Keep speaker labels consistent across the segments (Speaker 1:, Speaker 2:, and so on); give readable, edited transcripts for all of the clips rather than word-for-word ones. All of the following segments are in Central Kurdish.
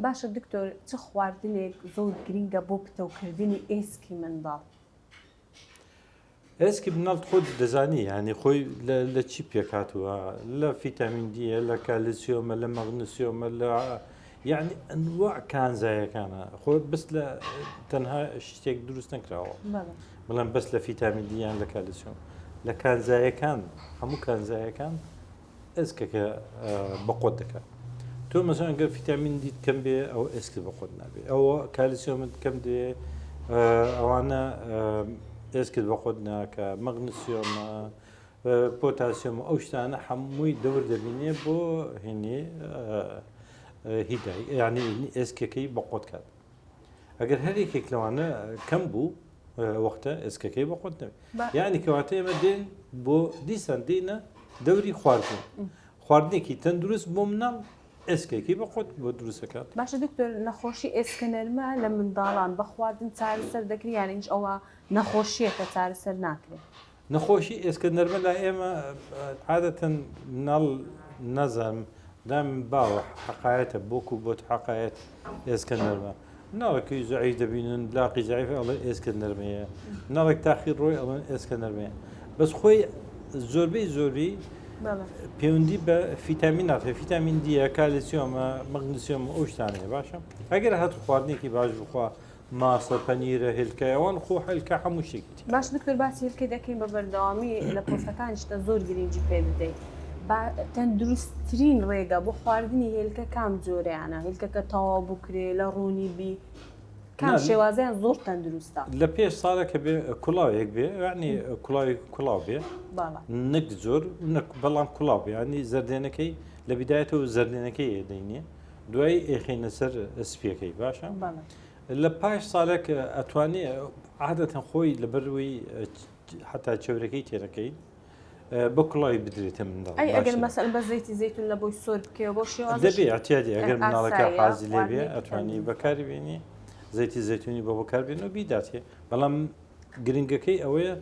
Speaker 1: باشە دکتۆر چ خواردنێک زۆر گرینگە بۆ پتەوکردنی ئێسکی منداڵ؟
Speaker 2: ئێسکی مناڵ خۆت دەزانی ینی خۆی لە چی پێکاتوە لە ڤیتامین دیە لە کالسیۆمە لە مەغنیسیۆمە لە یعنی ئەنواع کانزایەکانە خۆ بەس لە تەنها شتێک دروست نەکراوە بەڵام بەس لە ڤیتامین دییان لە کالسیۆم لە کانزایەکان هەموو کانزایەکان ئێسکەکە بەقۆت دەکات. تۆ مەسەڵەن ئەگەر ڤیتامین دیت کەم بێ ئەو ئێسکی بەخۆت نابێ ئەوە کالسیۆمت کەم دێ ئەوانە ئێسکت بەخۆت ناکە مەغنیسیۆمە پۆتاسیۆم ئەو شتانە هەمووی دەور دەبینێ بۆ هێنێ هیدای یعنی ئێسکەکەی بەقۆت کات. ئەگەر هەرێکێک لەوانە کەم بوو وەختە ئێسکەکەی بەقۆت نەبێت یعنی کەواتە ئێمە دێن بۆ دیسان دێنە دەوری خواردن خواردنێکی تەندروست بۆ مناڵ ئێسکێکی بەخۆت بۆ دروستەکات.
Speaker 1: باشە دکتۆر نەخۆشی ئێسکە نەرمە لە منداڵان بە خواردن چارەسەر دەکرێت یان هیچ ئەوە نەخۆشیەکە چارەسەر ناکرێت؟
Speaker 2: نەخۆشی ئێسکە نەرمە لە ئێمە عادەتەن مناڵ نەزانم دام باوە حەقایەتە بۆکو بۆت حەقایەت ئێسکە نەرمە ناڵێکی زعیف دەبینن لاقی زعیف ئەڵێ ئێسکە نەرمەیە ناڵێک تاخیر ڕۆی ئەڵێن ئێسکە نەرمەیە بەس خۆی زۆربەی پەیوەندی بە ڤیتامینات ڤیتامین دیە کالسیۆمە مەغنیسیۆمە ئەو شتانەیە باشە ئەگەر هات خواردنێکی باش بخوا ماسە پەنیرە هێلکەیەوان خۆ هەلکە هەموو شتێکی
Speaker 1: باش دکتۆر باسی هێلکەی دەکەین بە بەردەوامی لە پۆستەکانیشتە زۆر گرنگی پێ بدەیت تەندروستترین ڕێگە بۆ خواردنی هێلکە کام جۆرەیانە هێلکەکە تەواو بکرێ لە ڕوونی بی کام شێوازیان زۆر تەندروستە
Speaker 2: لە پێش ساڵێکە بێ کوڵاوێک بێ یعنی کوڵاو بێ نەک زۆر بەڵام کوڵاو بێ ینی زەردێنەکەی لە بیدایەتەوە زەردێنەکەی دەینێ دوای ئێخینە سەر سپیەکەی باشە لە پاش ساڵێک ئەتوانێ عادەتەن خۆی لەبەروی حتا چێورەکەی تێنەکەی بە کوڵاوی بدرێتە منداڵ
Speaker 1: ئەگەر مەسەل بە زەیتی زەیتون لە بۆی سۆر بکەوە بۆ شێوازی
Speaker 2: دەبێ ئەتیادی ئەگەر مناڵەکە حازی لێ بێ ئەتوانی بەکاری بێنی زەیتی زەیتونی بۆ بەکاربێنەوە بیداتێ بەڵام گرنگەکەی ئەوەیە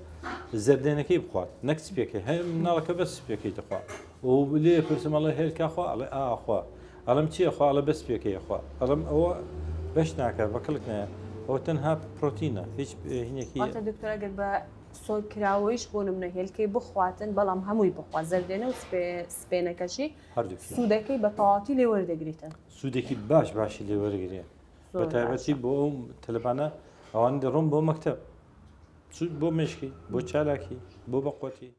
Speaker 2: زەردێنەکەی بخوات نەک سپێکەکەی هەر مناڵەکە بە سپێکەکەی دەخوات و لێ پرسمەڵە هێلکا خوا ئەڵێ ئاخوا ئەڵم چییە خوا لە بە سپێکەیە خوا ئەڵم ئەوە بەش ناکات بەکەڵک نایە ئەوە تەنها پرۆتینە هیچ هینێکی
Speaker 1: دکتۆرەگەر بە سۆر کراوەیش بۆ نمونە هێلکەی بخواتن بەڵام هەمووی بخوا زەردێنە و سپێنەکەشی سوودەکەی بە تەواوی لێ وەردەگریتن
Speaker 2: سوودێکی باشی لێ وەرگێ بە تایبەتی بۆ ئەو تەلەبانە ئەوان دەڕۆم بۆ مەکتەب بۆ مشکی بۆ چالاکی بۆ بەقۆتی